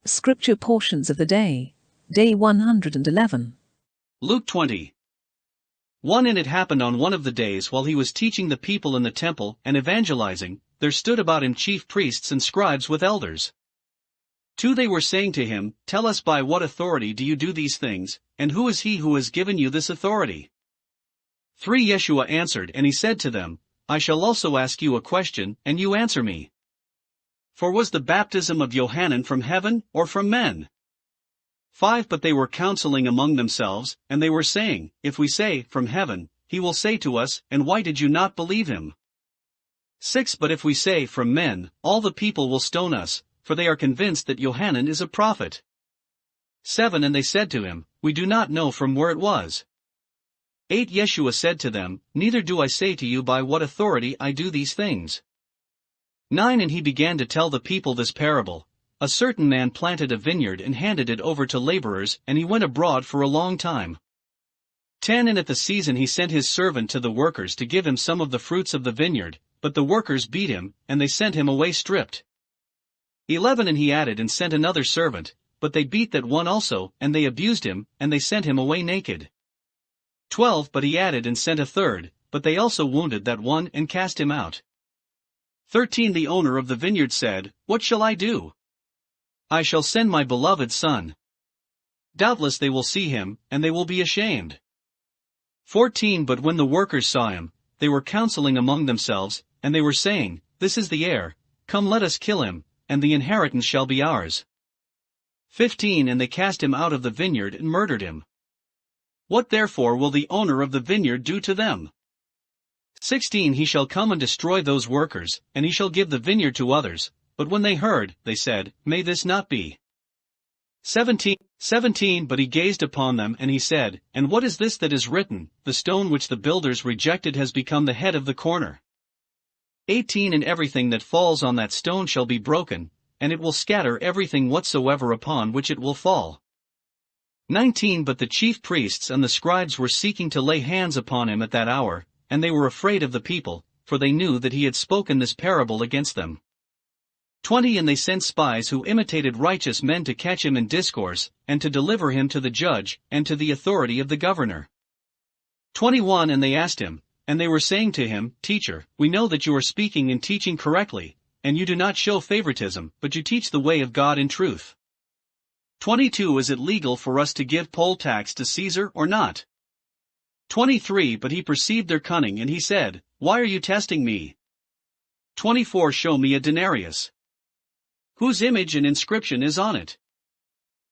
Scripture portions of the day. Day 111. Luke 20. 1. And it happened on one of the days while he was teaching the people in the temple and evangelizing, there stood about him chief priests and scribes with elders. 2. They were saying to him, Tell us by what authority do you do these things, and who is he who has given you this authority? 3. Yeshua answered and he said to them, I shall also ask you a question, and you answer me. For was the baptism of Yohanan from heaven, or from men? 5. But they were counseling among themselves, and they were saying, If we say, from heaven, he will say to us, And why did you not believe him? 6. But if we say, from men, all the people will stone us, for they are convinced that Yohanan is a prophet. 7. And they said to him, We do not know from where it was. 8. Yeshua said to them, Neither do I say to you by what authority I do these things. 9. And he began to tell the people this parable. A certain man planted a vineyard and handed it over to laborers, and he went abroad for a long time. 10. And at the season he sent his servant to the workers to give him some of the fruits of the vineyard, but the workers beat him, and they sent him away stripped. 11. And he added and sent another servant, but they beat that one also, and they abused him, and they sent him away naked. 12. But he added and sent a third, but they also wounded that one and cast him out. 13. The owner of the vineyard said, What shall I do? I shall send my beloved son. Doubtless they will see him, and they will be ashamed. 14. But when the workers saw him, they were counseling among themselves, and they were saying, This is the heir, come let us kill him, and the inheritance shall be ours. 15. And they cast him out of the vineyard and murdered him. What therefore will the owner of the vineyard do to them? 16. He shall come and destroy those workers, and he shall give the vineyard to others. But when they heard, they said, May this not be. 17. But he gazed upon them and he said, And what is this that is written, The stone which the builders rejected has become the head of the corner? 18. And everything that falls on that stone shall be broken, and it will scatter everything whatsoever upon which it will fall. 19. But the chief priests and the scribes were seeking to lay hands upon him at that hour, and they were afraid of the people, for they knew that he had spoken this parable against them. 20. And they sent spies who imitated righteous men to catch him in discourse, and to deliver him to the judge, and to the authority of the governor. 21. And they asked him, and they were saying to him, Teacher, we know that you are speaking and teaching correctly, and you do not show favoritism, but you teach the way of God in truth. 22. Is it legal for us to give poll tax to Caesar or not? 23. But he perceived their cunning and he said, Why are you testing me? 24. Show me a denarius. Whose image and inscription is on it?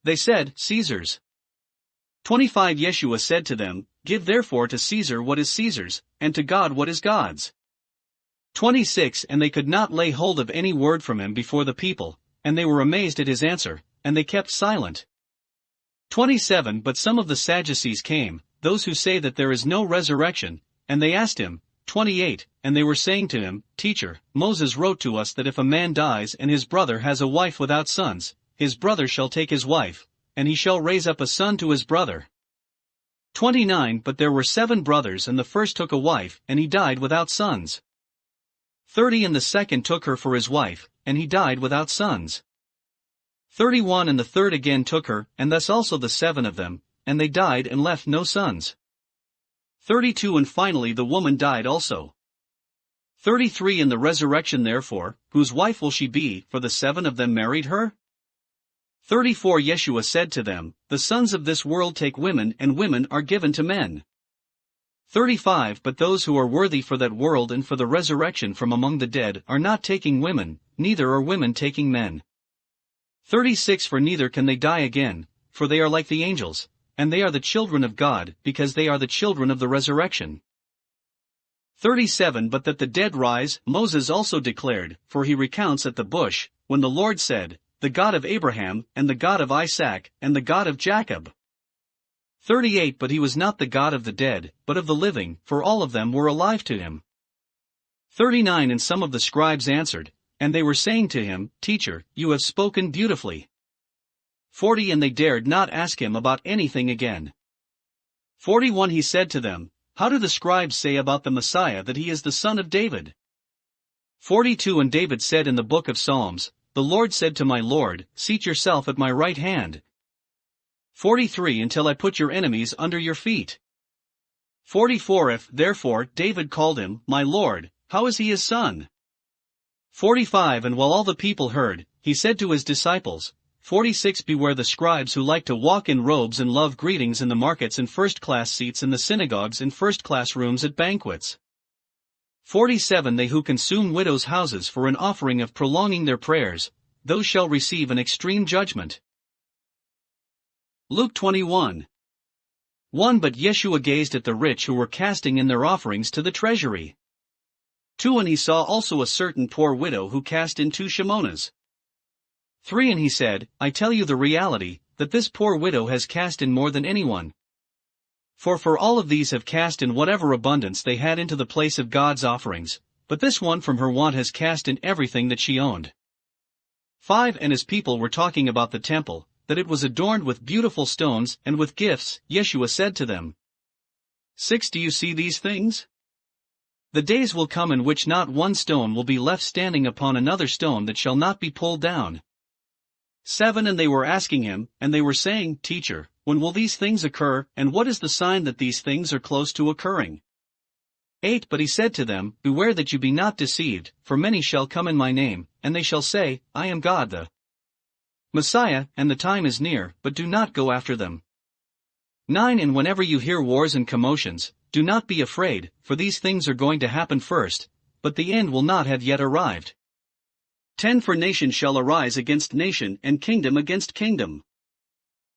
They said, Caesar's. 25. Yeshua said to them, Give therefore to Caesar what is Caesar's, and to God what is God's. 26. And they could not lay hold of any word from him before the people, and they were amazed at his answer, and they kept silent. 27. But some of the Sadducees came, those who say that there is no resurrection, and they asked him. 28. And they were saying to him, Teacher, Moses wrote to us that if a man dies and his brother has a wife without sons, his brother shall take his wife, and he shall raise up a son to his brother. 29. But there were 7 brothers, and the first took a wife, and he died without sons. 30. And the second took her for his wife, and he died without sons. 31. And the third again took her, and thus also the 7 of them, and they died and left no sons. 32. And finally the woman died also. 33. And the resurrection therefore, whose wife will she be, for the 7 of them married her? 34. Yeshua said to them, The sons of this world take women, and women are given to men. 35. But those who are worthy for that world and for the resurrection from among the dead are not taking women, neither are women taking men. 36. For neither can they die again, for they are like the angels, and they are the children of God, because they are the children of the resurrection. 37. But that the dead rise, Moses also declared, for he recounts at the bush, when the Lord said, The God of Abraham, and the God of Isaac, and the God of Jacob. 38. But he was not the God of the dead, but of the living, for all of them were alive to him. 39. And some of the scribes answered, and they were saying to him, Teacher, you have spoken beautifully. 40. And they dared not ask him about anything again. 41. He said to them, How do the scribes say about the Messiah that he is the son of David? 42. And David said in the book of Psalms, the Lord said to my Lord, Seat yourself at my right hand. 43 Until I put your enemies under your feet. 44 If, therefore, David called him, my Lord, how is he his son? 45 And while all the people heard, he said to his disciples, 46 Beware the scribes who like to walk in robes and love greetings in the markets and first-class seats in the synagogues and first-class rooms at banquets. 47 They who consume widows' houses for an offering of prolonging their prayers, those shall receive an extreme judgment. Luke 21. 1 But Yeshua gazed at the rich who were casting in their offerings to the treasury. 2 And he saw also a certain poor widow who cast in 2 shimonas. 3 And he said, I tell you the reality, that this poor widow has cast in more than anyone. For all of these have cast in whatever abundance they had into the place of God's offerings, but this one from her want has cast in everything that she owned. 5 And as people were talking about the temple, that it was adorned with beautiful stones and with gifts, Yeshua said to them, 6 Do you see these things? The days will come in which not one stone will be left standing upon another stone that shall not be pulled down. 7 And they were asking him, and they were saying, Teacher, when will these things occur, and what is the sign that these things are close to occurring? 8 But he said to them, Beware that you be not deceived, for many shall come in my name, and they shall say, I am God the Messiah, and the time is near, but do not go after them. 9 And whenever you hear wars and commotions, do not be afraid, for these things are going to happen first, but the end will not have yet arrived. 10 For nation shall arise against nation and kingdom against kingdom.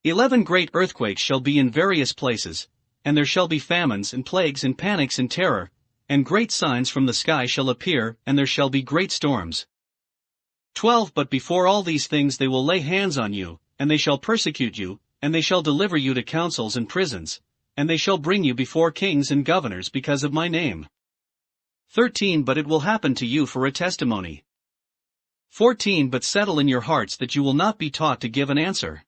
11 Great earthquakes shall be in various places, and there shall be famines and plagues and panics and terror, and great signs from the sky shall appear, and there shall be great storms. 12 But before all these things they will lay hands on you, and they shall persecute you, and they shall deliver you to councils and prisons, and they shall bring you before kings and governors because of my name. 13 But it will happen to you for a testimony. 14 But settle in your hearts that you will not be taught to give an answer.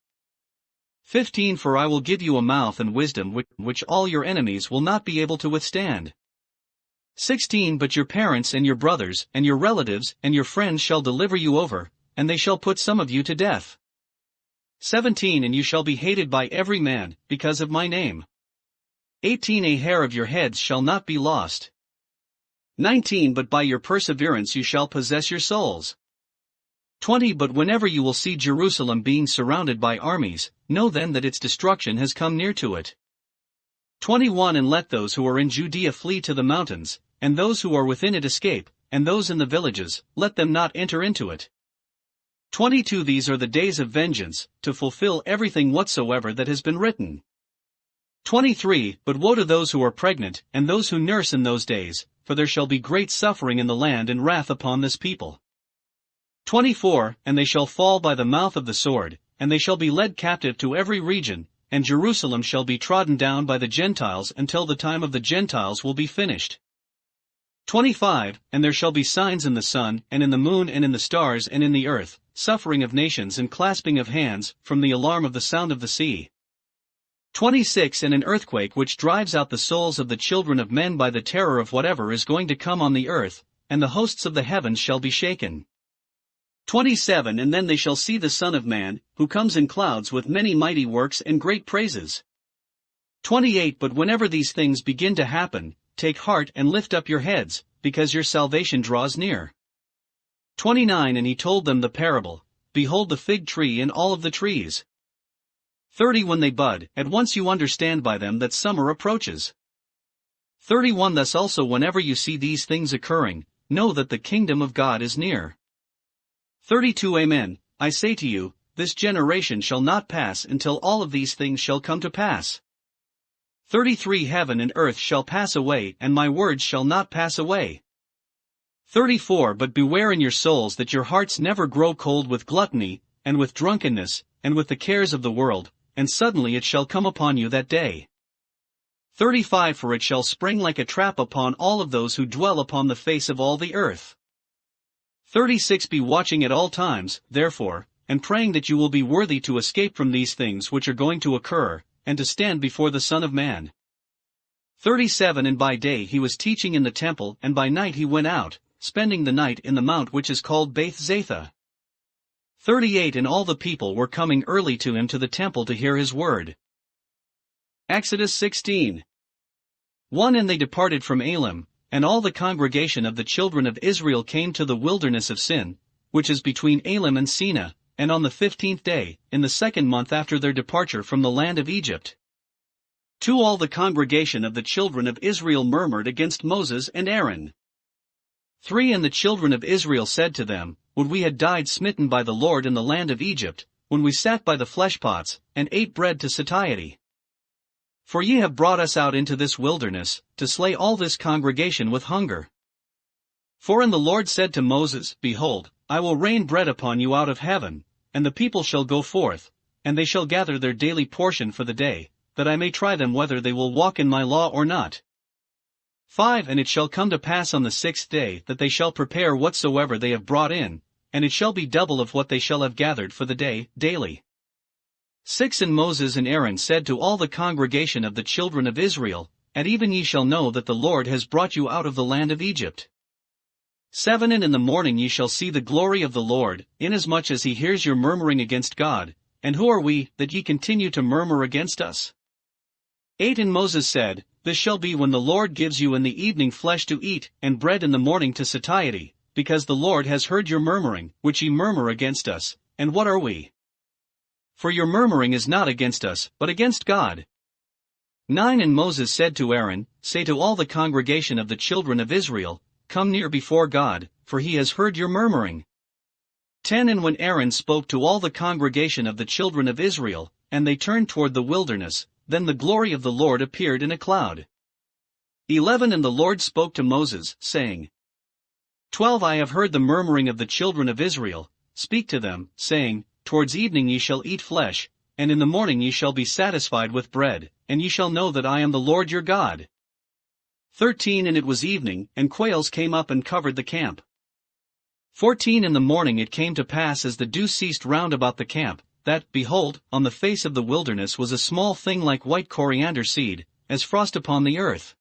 15 For I will give you a mouth and wisdom which all your enemies will not be able to withstand. 16 But your parents and your brothers and your relatives and your friends shall deliver you over, and they shall put some of you to death. 17 And you shall be hated by every man, because of my name. 18 A hair of your heads shall not be lost. 19 But by your perseverance you shall possess your souls. 20 But whenever you will see Jerusalem being surrounded by armies, know then that its destruction has come near to it. 21 And let those who are in Judea flee to the mountains, and those who are within it escape, and those in the villages, let them not enter into it. 22 These are the days of vengeance, to fulfill everything whatsoever that has been written. 23 But woe to those who are pregnant, and those who nurse in those days, for there shall be great suffering in the land and wrath upon this people. 24 And they shall fall by the mouth of the sword, and they shall be led captive to every region, and Jerusalem shall be trodden down by the Gentiles until the time of the Gentiles will be finished. 25 And there shall be signs in the sun, and in the moon, and in the stars, and in the earth, suffering of nations and clasping of hands, from the alarm of the sound of the sea. 26 And an earthquake which drives out the souls of the children of men by the terror of whatever is going to come on the earth, and the hosts of the heavens shall be shaken. 27 And then they shall see the Son of Man, who comes in clouds with many mighty works and great praises. 28 But whenever these things begin to happen, take heart and lift up your heads, because your salvation draws near. 29 And he told them the parable, Behold the fig tree and all of the trees. 30 When they bud, at once you understand by them that summer approaches. 31 Thus also whenever you see these things occurring, know that the kingdom of God is near. 32 Amen, I say to you, this generation shall not pass until all of these things shall come to pass. 33 Heaven and earth shall pass away, and my words shall not pass away. 34 But beware in your souls that your hearts never grow cold with gluttony, and with drunkenness, and with the cares of the world, and suddenly it shall come upon you that day. 35 For it shall spring like a trap upon all of those who dwell upon the face of all the earth. 36 Be watching at all times, therefore, and praying that you will be worthy to escape from these things which are going to occur, and to stand before the Son of Man. 37 And by day he was teaching in the temple, and by night he went out, spending the night in the mount which is called Beth Zatha. 38 And all the people were coming early to him to the temple to hear his word. Exodus 16. 1 And they departed from Elim, and all the congregation of the children of Israel came to the wilderness of Sin, which is between Elim and Sinah, and on the 15th day, in the 2nd month after their departure from the land of Egypt. 2 All the congregation of the children of Israel murmured against Moses and Aaron. 3 And the children of Israel said to them, Would we had died smitten by the Lord in the land of Egypt, when we sat by the fleshpots, and ate bread to satiety. For ye have brought us out into this wilderness, to slay all this congregation with hunger. 4 And the Lord said to Moses, Behold, I will rain bread upon you out of heaven, and the people shall go forth, and they shall gather their daily portion for the day, that I may try them whether they will walk in my law or not. 5 And it shall come to pass on the 6th day that they shall prepare whatsoever they have brought in, and it shall be double of what they shall have gathered for the day, daily. 6 And Moses and Aaron said to all the congregation of the children of Israel, At even ye shall know that the Lord has brought you out of the land of Egypt. 7 And in the morning ye shall see the glory of the Lord, inasmuch as he hears your murmuring against God, and who are we, that ye continue to murmur against us? 8 And Moses said, This shall be when the Lord gives you in the evening flesh to eat, and bread in the morning to satiety, because the Lord has heard your murmuring, which ye murmur against us, and what are we? For your murmuring is not against us, but against God. 9 And Moses said to Aaron, Say to all the congregation of the children of Israel, Come near before God, for he has heard your murmuring. 10 And when Aaron spoke to all the congregation of the children of Israel, and they turned toward the wilderness, then the glory of the Lord appeared in a cloud. 11 And the Lord spoke to Moses, saying, 12 I have heard the murmuring of the children of Israel, speak to them, saying, Towards evening ye shall eat flesh, and in the morning ye shall be satisfied with bread, and ye shall know that I am the Lord your God. 13 And it was evening, and quails came up and covered the camp. 14 In the morning it came to pass as the dew ceased round about the camp, that, behold, on the face of the wilderness was a small thing like white coriander seed, as frost upon the earth.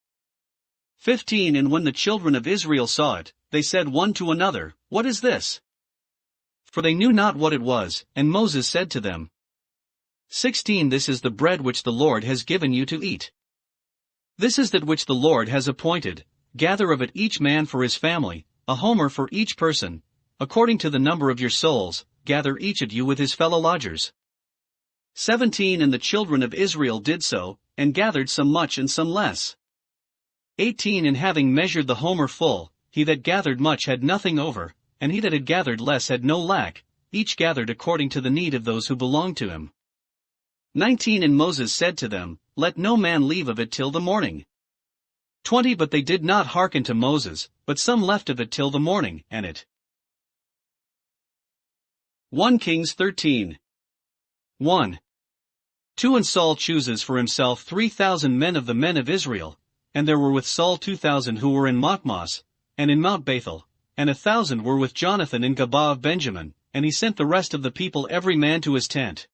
15 And when the children of Israel saw it, they said one to another, What is this? For they knew not what it was, and Moses said to them, 16 This is the bread which the Lord has given you to eat. This is that which the Lord has appointed, gather of it each man for his family, a homer for each person, according to the number of your souls, gather each of you with his fellow lodgers. 17 And the children of Israel did so, and gathered some much and some less. 18 And having measured the homer full, he that gathered much had nothing over, and he that had gathered less had no lack, each gathered according to the need of those who belonged to him. 19 And Moses said to them, Let no man leave of it till the morning. 20 But they did not hearken to Moses, but some left of it till the morning, and it. 1 Kings 13. 1. 2 And Saul chooses for himself 3,000 men of the men of Israel, and there were with Saul 2,000 who were in Machmas, and in Mount Bethel, and 1,000 were with Jonathan in Gabah of Benjamin, and he sent the rest of the people every man to his tent.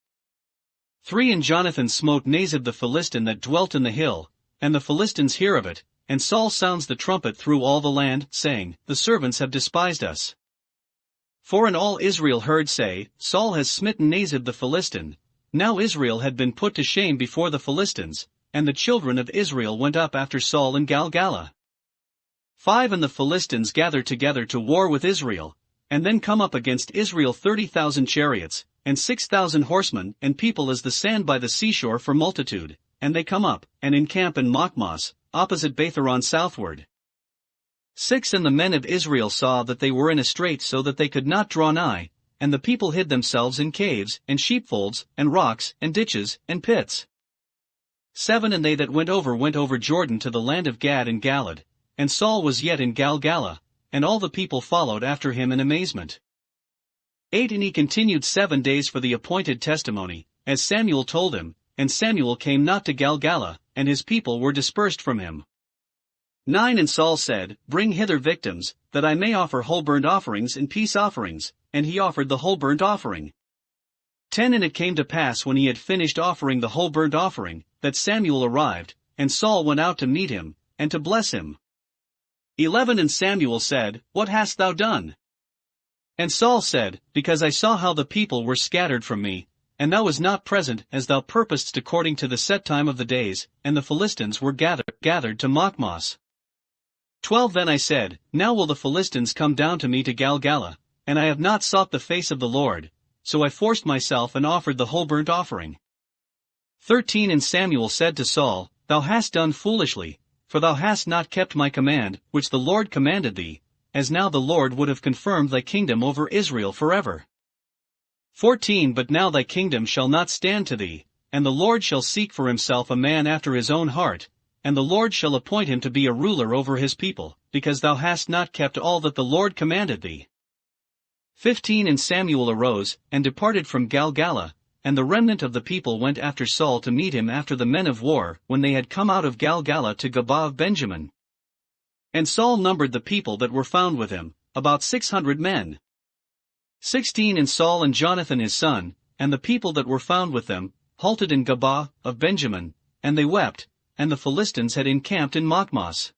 3 And Jonathan smote Nazib the Philistine that dwelt in the hill, and the Philistines hear of it, and Saul sounds the trumpet through all the land, saying, The servants have despised us. 4 And all Israel heard say, Saul has smitten Nazib the Philistine. Now Israel had been put to shame before the Philistines, and the children of Israel went up after Saul in Galgala. 5 And the Philistines gathered together to war with Israel, and then come up against Israel 30,000 chariots, and 6,000 horsemen, and people as the sand by the seashore for multitude, and they come up, and encamp in Machmas, opposite Betharon southward. 6 And the men of Israel saw that they were in a strait so that they could not draw nigh, and the people hid themselves in caves, and sheepfolds, and rocks, and ditches, and pits. 7 And they that went over Jordan to the land of Gad and Galad, and Saul was yet in Galgala, and all the people followed after him in amazement. 8 And he continued 7 days for the appointed testimony, as Samuel told him, and Samuel came not to Galgala, and his people were dispersed from him. 9 And Saul said, Bring hither victims, that I may offer whole burnt offerings and peace offerings, and he offered the whole burnt offering. 10 And it came to pass when he had finished offering the whole burnt offering, that Samuel arrived, and Saul went out to meet him, and to bless him. 11 And Samuel said, What hast thou done? And Saul said, Because I saw how the people were scattered from me, and thou was not present as thou purposedst according to the set time of the days, and the Philistines were gathered to Michmash. 12 Then I said, Now will the Philistines come down to me to Galgala, and I have not sought the face of the Lord, so I forced myself and offered the whole burnt offering. 13 And Samuel said to Saul, Thou hast done foolishly, for thou hast not kept my command, which the Lord commanded thee, as now the Lord would have confirmed thy kingdom over Israel forever. 14 But now thy kingdom shall not stand to thee, and the Lord shall seek for himself a man after his own heart, and the Lord shall appoint him to be a ruler over his people, because thou hast not kept all that the Lord commanded thee. 15 And Samuel arose, and departed from Galgala, and the remnant of the people went after Saul to meet him after the men of war, when they had come out of Galgala to Gabah of Benjamin. And Saul numbered the people that were found with him, about 600 men. 16 And Saul and Jonathan his son, and the people that were found with them, halted in Gabah of Benjamin, and they wept, and the Philistines had encamped in Michmash.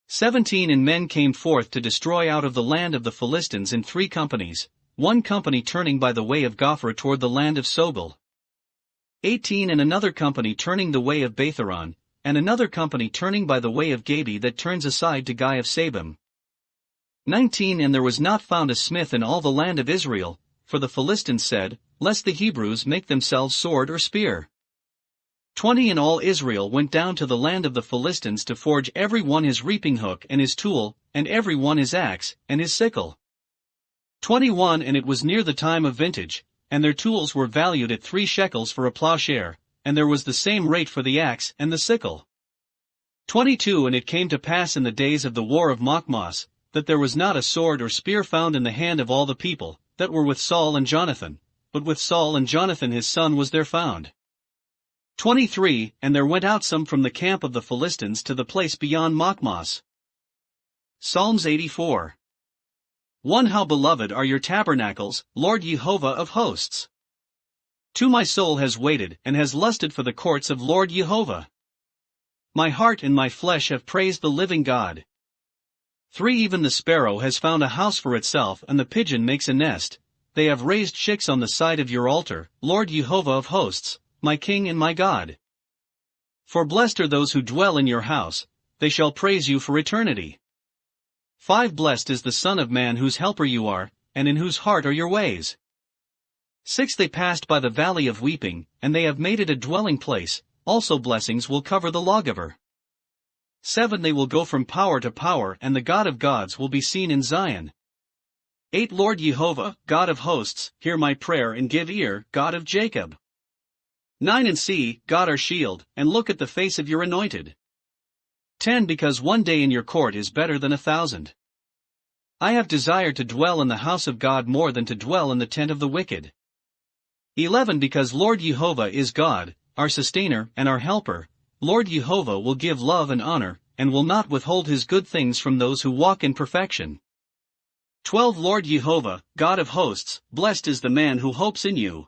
17 And men came forth to destroy out of the land of the Philistines in 3 companies, one company turning by the way of Gopher toward the land of Sobel. 18 And another company turning the way of Betharon, and another company turning by the way of Gabi that turns aside to Guy of Sabim. 19 And there was not found a smith in all the land of Israel, for the Philistines said, Lest the Hebrews make themselves sword or spear. 20 And all Israel went down to the land of the Philistines to forge every one his reaping hook and his tool, and every one his axe, and his sickle. 21 And it was near the time of vintage, and their tools were valued at 3 shekels for a plowshare, and there was the same rate for the axe and the sickle. 22 And it came to pass in the days of the war of Michmash, that there was not a sword or spear found in the hand of all the people, that were with Saul and Jonathan, but with Saul and Jonathan his son was there found. 23 And there went out some from the camp of the Philistines to the place beyond Michmash. Psalms 84. 1 How beloved are your tabernacles, Lord Jehovah of hosts! 2 My soul has waited and has lusted for the courts of Lord Jehovah. My heart and my flesh have praised the living God. 3 Even the sparrow has found a house for itself, and the pigeon makes a nest. They have raised shicks on the side of your altar, Lord Jehovah of hosts, my King and my God. For blessed are those who dwell in your house, they shall praise you for eternity. 5 Blessed is the Son of Man whose helper you are, and in whose heart are your ways. 6 They passed by the valley of weeping, and they have made it a dwelling place, also blessings will cover the lawgiver. 7 They will go from power to power, and the God of gods will be seen in Zion. 8 Lord Jehovah, God of hosts, hear my prayer and give ear, God of Jacob. 9 And see, God our shield, and look at the face of your anointed. 10 Because one day in your court is better than 1,000. I have desired to dwell in the house of God more than to dwell in the tent of the wicked. 11 Because Lord Jehovah is God, our sustainer and our helper, Lord Jehovah will give love and honor, and will not withhold his good things from those who walk in perfection. 12 Lord Jehovah, God of hosts, blessed is the man who hopes in you.